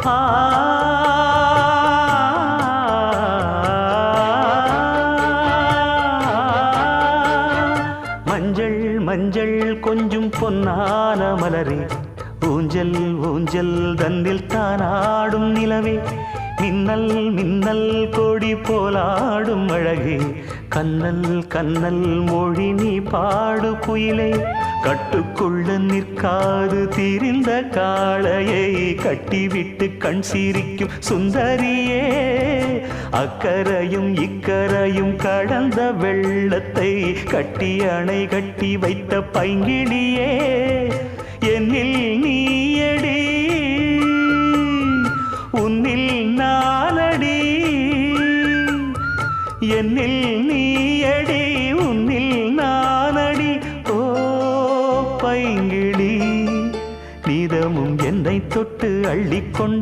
ஆ மஞ்சள் மஞ்சள் கொஞ்சம் பொன்னான மலரே, ஊஞ்சல் ஊஞ்சல் தன்னில் தானாடும் நிலவே, மின்னல் மின்னல் கொடி போலாடும் அழகே, கண்ணல் கண்ணல் மொழி நீ பாடு குயிலே, கட்டுக்குள்ள நிற்காது திரிந்த காளையை கட்டிவிட்டு கண் சிரிக்கும் சுந்தரியே, அக்கரையும் இக்கரையும் கடந்த வெள்ளத்தை கட்டி அணை கட்டி வைத்த பைங்கிளியே, என்னில் நீயடி உன்னில் நானடி, என்னில் நீயடி உன்னில் நானடி. ஓ பைங்கிளி, நீதமும் என்னை தொட்டு அள்ளிக்கொண்டு